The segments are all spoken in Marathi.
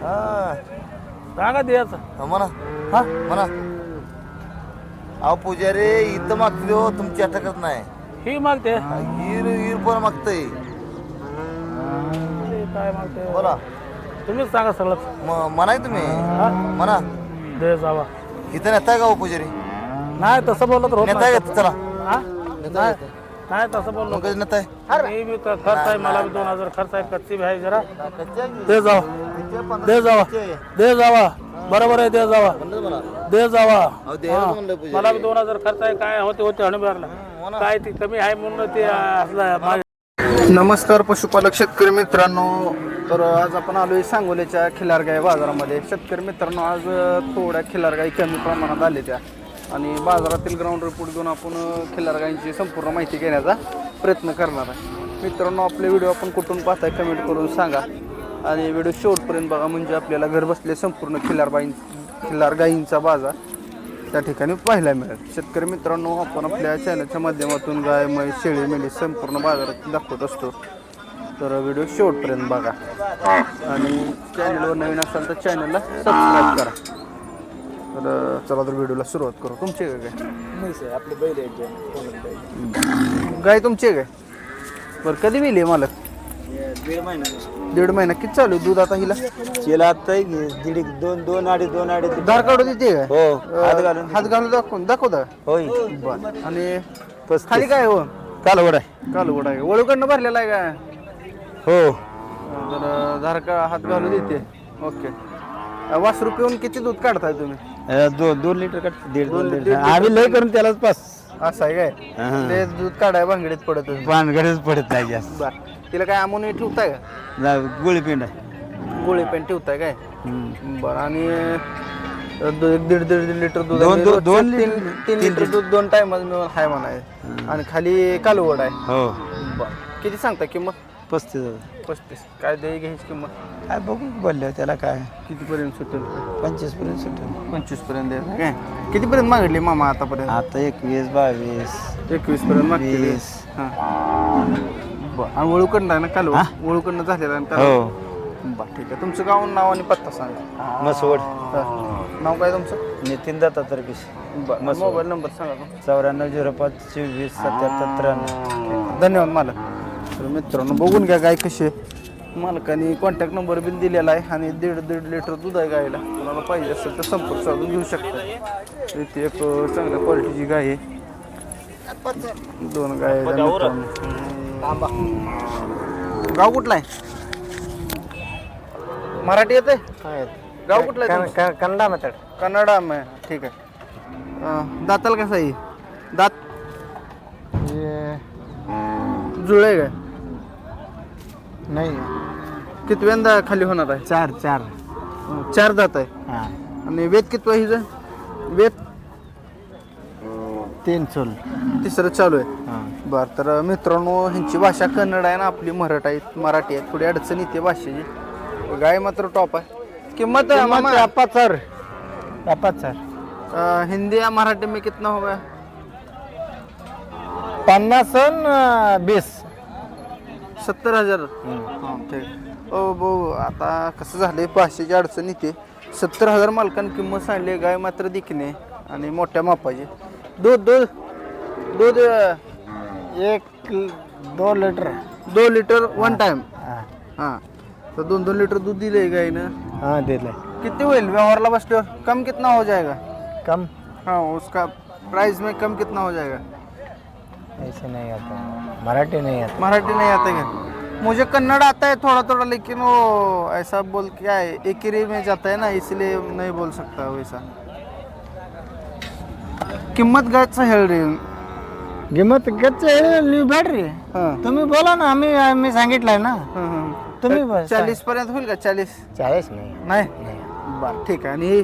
हा सांगा द्यायचं म्हणा हा म्हणा. अहो पुजारी इथं मागते हो, तुमची अटकत नाही. ही मागते हीर पण मागतय. ते काय मागते बोला तुम्हीच सांगा सगळं म्हणाय तुम्ही हा म्हणा. दे जावा इथं नेताय का हो पुजारी? नाही तसं बोललं तर होत नेताय नाही. का? चला हा? नेताय नाही नाही तसं बोललो मग कधी नेताय? मी बी खर्च आहे मला बी 2000 खर्च आहे कच्ची बी आहे जरा दे जावा दे जावा दे जावा बरोबर आहे दे जावा दे जावा हा. मला बी 2000 खर्च आहे काय होते हणबिरला काय ती कमी आहे म्हणून ते असलं नमस्कार पशुपालक शेतकरी मित्रांनो. तर आज आपण आलोय सांगोल्याच्या खिलारगाई बाजारामध्ये. शेतकरी मित्रांनो आज थोड्या खिलारगाई कमी प्रमाणात आल्या त्या आणि बाजारातील ग्राउंड रिपोर्ट घेऊन आपण खिलारगाईंची संपूर्ण माहिती घेण्याचा प्रयत्न करणार आहे. मित्रांनो आपले व्हिडिओ आपण कुठून पाहताय कमेंट करून सांगा आणि व्हिडिओ शेवटपर्यंत बघा म्हणजे आपल्याला घर बसले संपूर्ण खिलारगाईंचा बाजार त्या ठिकाणी पाहायला मिळेल. शेतकरी मित्रांनो आपण आपल्या चॅनलच्या माध्यमातून गाय म्हैस शेळी मेंढी संपूर्ण बाजारात दाखवत असतो. तर व्हिडिओ शेवटपर्यंत बघा आणि चॅनलवर नवीन असाल तर चॅनलला सबस्क्राईब करा. तर चला तर व्हिडिओला सुरुवात करू. तुमचे काय आपले बैल गाय तुमचे काय बरं कधी मिली मालक? 1.5 महिना. किती चालू आहे दूध आता हिला? तिला आता दीड दोन अडीच धार काढू देते काय? हो हात घालून दाखवता होय. बरं आणि खाली काय हो? कालवड आहे. कालवड आहे. वळूकडनं भरलेला आहे का? हो तर धार का हात घालू देते. ओके. वासरू पिऊन किती दूध काढताय तुम्ही? 2 लिटर काढ. दीड लिटर. आम्ही लय करून त्यालाच पास असं आहे काय? ते दूध काढाय भांगडीत पडत पानगडच पडत नाही जास्त. बर. तिला काय अमोनी ठेवताय का? गोळी पिंड आहे. गोळी पेन ठेवताय काय? बरं आणि दीड लिटर दूध तीन लिटर दूध 2 टाइम मिळून हाय म्हणाय आणि खाली कालवड आहे. हो बरं. किती सांगता किंमत? 35,000. काय द्याय घ्यायची किंमत? काय बघू बोलले त्याला काय कितीपर्यंत सुटेल? 25 पर्यंत सुटेल. 25 पर्यंत द्यायचं काय? कितीपर्यंत मागितली मामा आतापर्यंत? आता 21 22 21 पर्यंत मागते. 20. हां बरं. आणि वळूकडनं आहे ना कालवड? वळूकडनं झालेला आहे हो बरं ठीक आहे. तुमचं गाव नाव आणि पत्ता सांगा. मसवड. नाव काय तुमचं? नितीन दत्तात्रकीश. बरं. मोबाईल नंबर सांगा. 9405 24 77 93. धन्यवाद मालक. तर मित्रांनो बघून घ्या गाय कशी आहे. मालकाने कॉन्टॅक्ट नंबर बिल दिलेला आहे आणि दीड लिटर दूध आहे गायला. कोणाला पाहिजे असेल तर संपर्क साधून घेऊ शकता. इथे एक चांगल्या क्वालिटीची गाय आहे. 2 गाय आहेत मित्रांनो. गाव कुठला आहे? मराठी येते? गाव कुठलं आहे? कन्नडा मेथड. कन्नडा ठीक आहे. दाताल कसा आहे? दात जुळे काय? नाही कितव्यांदा खाली होणार आहे? 4 दात आहे. आणि वेद कितवा हिचं? वेद 3 चोल. तिसरं चालू आहे. बरं. तर मित्रांनो ह्यांची भाषा कन्नड आहे ना आपली मराठी आहे. थोडी अडचण येते भाषेची. गाय मात्र टॉप आहे. किंमत 75. हिंदी या मराठी में कितना होगा? 50 आणि 20. 70,000. ठीक. भाऊ आता कसं झालंय भाषेची अडचण येते. 70,000 मालकाने किंमत सांगली. गाय मात्र दिखणे आणि मोठ्या मापाची. दूध 2 लिटर. 2 litre 1 time. हां तर 2 लिटर दूध दिले गायनं. हाँ दिले. किती होईल व्यवहारला बसल्यावर? कम कितना हो जाएगा? कम हाँ उसका प्राइस में कम कितना हो जाएगा? ऐसे नहीं आता. मराठी नहीं आता. मराठी नहीं आता क्या? मुझे कन्नड़ आता है थोड़ा थोड़ा लेकिन वो ऐसा बोल क्या है एकेरी में जाता है ना इसलिए नहीं बोल सकता वैसा. किंमत गायचं हेळरी. किंमत कच्चे बॅटरी. हां तुम्ही बोला ना. आम्ही सांगितलंय ना. तुम्ही 40 पर्यंत होईल का? 40 नाही. नाही. बरं ठीक आहे. आणि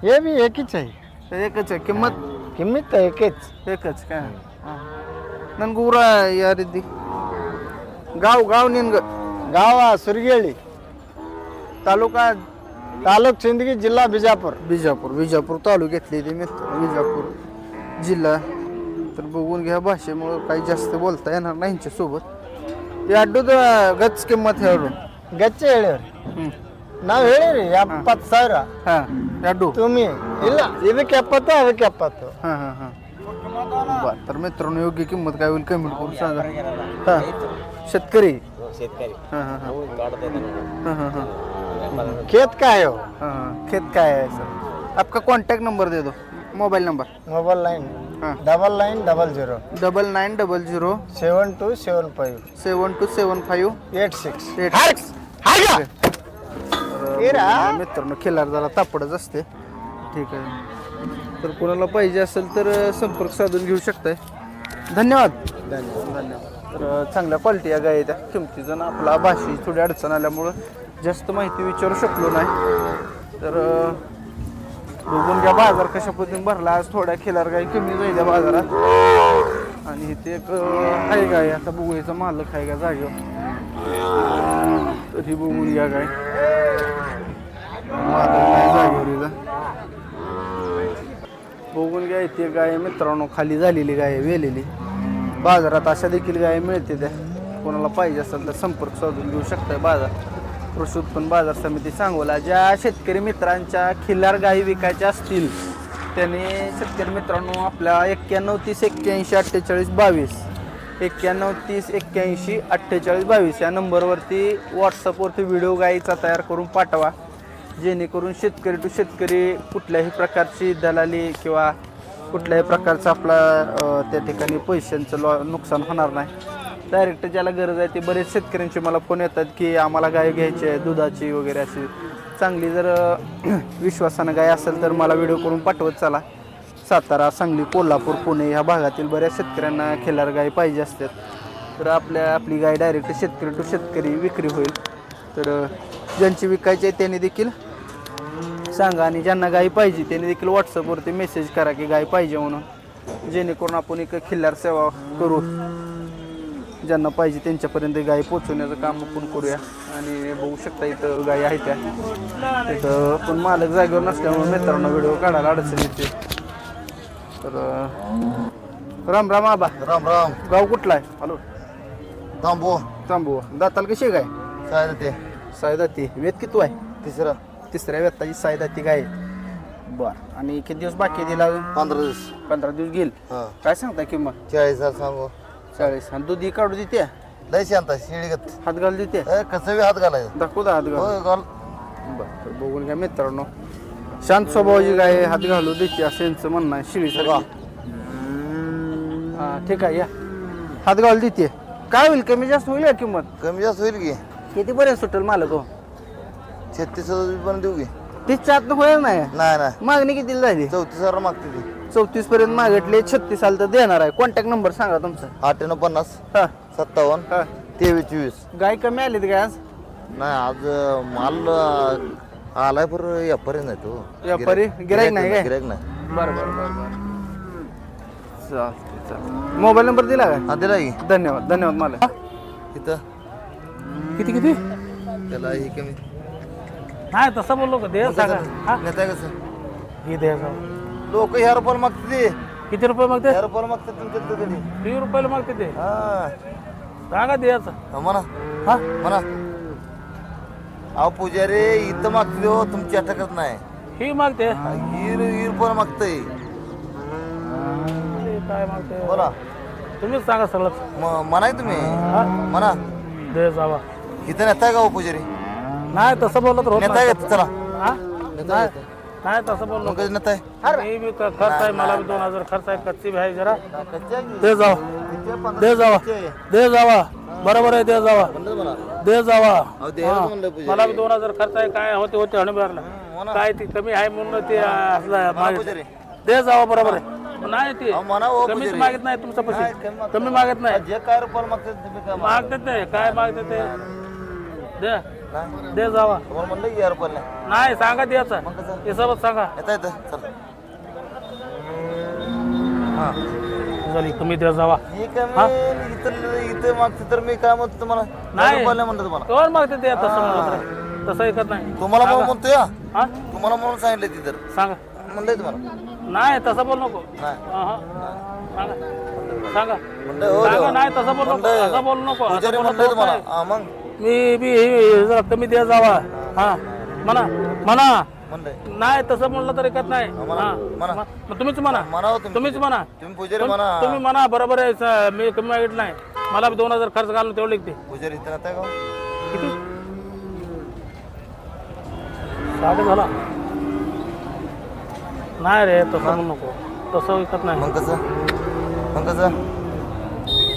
हे बी एकच आहे. एकच आहे किंमत? किंमत एकच काय? ननगुरा या रिद्दी. गाव निनग. गाव सुरगेळी तालुका सिंदगी जिल्हा बिजापूर. विजापूर तालुक्यातली ते मित्र. विजापूर जिल्हा. तर बघून घ्या भाषेमुळं काही जास्त बोलता येणार नाही यांच्यासोबत. या अड्डूत गच किंमत हे गच्चे वेळेवर ನಾವ್ ಹೇಳಿರಿ 70,000 ಹಾ ಎರಡು तुम्ही ಇಲ್ಲ ಇದಕ್ಕೆ 70 ಅದಕ್ಕೆ 70. हां हां हां बर तर मित्रांनो योग्य किंमत काय होईल कमेंट करून सांगा हां शेतकरी हां हां हां हां हां हां खेत काय हो हां खेत काय आहे सर आपका कॉन्टॅक्ट नंबर दे दो मोबाईल नंबर मोबाईल लाईन हां 9900 9900 7275 7275 86 मित्रांनो खिलार जरा तापडच असते ठीक आहे तर कोणाला पाहिजे असेल तर संपर्क साधून घेऊ शकताय धन्यवाद धन्यवाद तर चांगल्या क्वालिटी या गाय त्या किमतीचं ना आपला भाषी थोडी अडचण आल्यामुळं जास्त माहिती विचारू शकलो नाही तर बघून घ्या बाजार कशा पद्धतीने भरला आज थोड्या खिलार गाय कमी जाईल या बाजारात आणि इथे एक आहे गाय आता बघूयाचा मालक आहे का जागेवर तरी बघून घ्या गाय मालक नाही जागेवर इथं बघून घ्या इथे गाय मित्रांनो खाली झालेली गाय वेलेली बाजारात अशा देखील गाय मिळते त्या कोणाला पाहिजे असेल तर संपर्क साधून घेऊ शकताय बाजार कृषी उत्पन्न बाजार समिती सांगोला ज्या शेतकरी मित्रांच्या खिल्लार गायी विकायच्या असतील त्याने शेतकरी मित्रांनो आपल्या 9130814822 9130814822 या नंबरवरती व्हॉट्सअपवरती व्हिडिओ गायीचा तयार करून पाठवा जेणेकरून शेतकरी टू शेतकरी कुठल्याही प्रकारची दलाली किंवा कुठल्याही प्रकारचं आपला त्या ठिकाणी पैशांचं नुकसान होणार नाही डायरेक्ट ज्याला गरज आहे ते बरेच शेतकऱ्यांचे मला फोन येतात की आम्हाला गाय घ्यायची आहे दुधाची वगैरे अशी चांगली जर विश्वासानं गाय असेल तर मला व्हिडिओ करून पाठवत चला सातारा सांगली कोल्हापूर पुणे ह्या भागातील बऱ्याच शेतकऱ्यांना खिल्लार गाय पाहिजे असतात तर आपली गाय डायरेक्ट शेतकरी टू शेतकरी विक्री होईल तर ज्यांची विकायची आहे त्यांनी देखील सांगा आणि ज्यांना गाय पाहिजे त्यांनी देखील व्हॉट्सअपवरती मेसेज करा की गाय पाहिजे म्हणून जेणेकरून आपण एक खिल्लार सेवा करू ज्यांना पाहिजे त्यांच्यापर्यंत गाय पोचवण्याचं काम आपण करूया आणि बघू शकता इथं गाय आहे त्या तिथं पण मालक जागेवर नसल्यामुळे मित्रांनो व्हिडिओ काढायला अडचण येते तर राम राम आबा राम राम गाव कुठला आहे हॅलो थांबू तांबू दाताल कशी आहे गाय काय ते सायदाती वेत किती आहे तिसरं तिसऱ्या वेताची सायदाती गाय बर आणि किती दिवस बाकी दिला 15 दिवस 15 दिवस घेईल हा काय सांगता किंमत 40,000 सांगू 40 आणि दूध ही काढू देते लय शांत शिळीगत हात घाल देते कसं बी हात घालायचं दाखवू दा हात घाल होय घाल बर तर बघून घ्या मित्रांनो शांत स्वभावाची गाय हात घालू देते असं यांचं म्हणणं आहे शिळीसारखी हा ठीक आहे या हात घाल देते काय होईल कमी जास्त होईल या किंमत कमी जास्त होईल की किती पर्यंत सुटेल मालक हो 36,000 पण देऊ की 30च्या आत होईल नाही नाही नाही मागणी किती झाली 34,000 मागते ती 34 पर्यंत मागितले 36 साल तर देणार आहे कॉन्टॅक्ट नंबर सांगा तुमचा 9850 हा 57 हा 23 गाय कमी आलीत काय आज नाही आज माल आलाय पर व्यापारी नाही तो व्यापारी? गिऱ्हाईक नाही काय? गिऱ्हाईक नाही बरं बरं बरं बरं चालते चालते मोबाईल नंबर दिला काय हा दिला की धन्यवाद धन्यवाद मला इथं किती किती त्याला ही कमी नाही तसं बोललो का दे सांगा हा नेता कसं हे दे जाऊ. लोक ह्या रुपयाला मागते किती रुपये मागते ह्या रुपयाला मागतात तुमच्या कधी 20 रुपयाला मागते ते हा सांगा द्यायचं म्हणा हा म्हणा अहो पुजारी इथं मागते हो तुमची अटकत नाही ही मागते हिर पण मागतय ते काय मागते बोला तुम्हीच सांगा सगळं म्हणाय तुम्ही हा म्हणा दे जावा इथं नेताय का हो पुजारी नाही तसं बोललं तर होत नेताय नाही. का चला हा? नाही नाही तसं बोललो मग कधी नेताय मी बी खर्च आहे मला बी 2000 खर्च आहे कच्ची बी आहे जरा दे जावा दे जावा दे जावा बरोबर आहे दे जावा दे जावा हा. मला बी 2000 खर्च आहे काय होते आणि भरला काय ती कमी आहे म्हणून ते असलं मागितलं. दे जावा बरोबर आहे नाही ते म्हणा हो कमीच पुजारी. मागत नाही तुमचं पैसे कमी मागत नाही जे काय रुपयाला मागतात तुम्ही काय मागतात ते काय मागतात ते दे दे जावा तुम्हाला म्हणलं की या रुपयाला नाही सांगा द्यायचं हे सोबत सांगा येता येतं चल हा झाली कमी द्या जावा ही कमी इथं इथं मागते तर मी काय म्हणतो तुम्हाला नाही. रुपयाला म्हणतो तुम्हाला कोण मागते ते तसं म्हणलं तर. तसं ऐकत नाही तुम्हाला म्हणून म्हणतोय हा? हा तुम्हाला म्हणून सांगितलं ती तर सांगा म्हणलंय तुम्हाला नाही तसं बोल नको नाही अहं. सांगा सांगा म्हणलंय हो सांगा देवा. नाही तसं बोल नको म्हणलंय. असं बोल नको असं पुजारी बोललं म्हणलंय तर तुम्हाला नाही. हा मग मी बी हे जरा कमी द्या जावा हा म्हणा म्हणा म्हणलंय नाही तसं म्हणलं तरी कत नाही म्हणा, हा. म्हणा. मग तुम्हीच म्हणा म्हणावं तुम्ही. तुम्हीच म्हणा तुम्ही पुजारी म्हणा. तुम्ही म्हणा बरोबर आहे मी कमी मागितलं नाही मला बी 2000 खर्च घालून तेवढे ते पुजारी इथं राहताय का किती 60 झाला नाही रे तसं म्हणू नको तसं विकत नाही मग कसं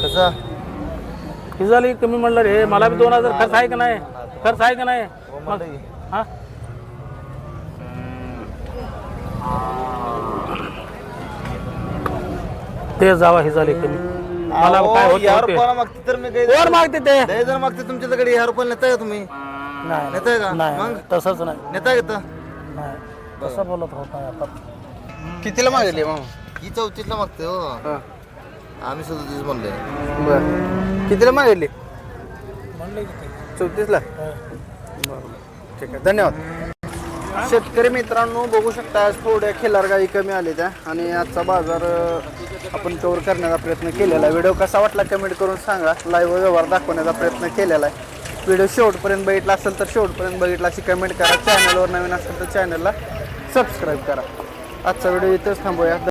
कसं ही झाली कमी म्हणलं रे मला बी 2000 खर्च आहे का नाही खर्च आहे का नाही मग म्हणलं की. हा ते जावा ही झाली कमी मला अहो, काय या होते रुपयाला मागते तर मी काही वर मागते ते लय जण मागते तुमच्याकडे या रुपयाला नेताय का तुम्ही नाही नेताय का नाही मग तसंच नाही नेताय का नाही तसं बोलत होत नाही आता कितीला मागितली मामा ही 34ला मागते हो हां आम्ही 37 म्हणले बरं कितीला मागितली म्हणले 34ला बरं ठीक आहे धन्यवाद शेतकरी मित्रांनो बघू शकता आज थोड्या खिल्लार गाई कमी आल्या त्या आणि आजचा बाजार आपण कव्हर करण्याचा प्रयत्न केलेला आहे व्हिडिओ कसा वाटला कमेंट करून सांगा लाईव्ह व्यवहार दाखवण्याचा प्रयत्न केलेला आहे व्हिडिओ शेवटपर्यंत बघितला असेल तर शेवटपर्यंत बघितला अशी कमेंट करा चॅनलवर नवीन असेल तर चॅनलला सबस्क्राईब करा आजचा व्हिडिओ इथंच थांबूया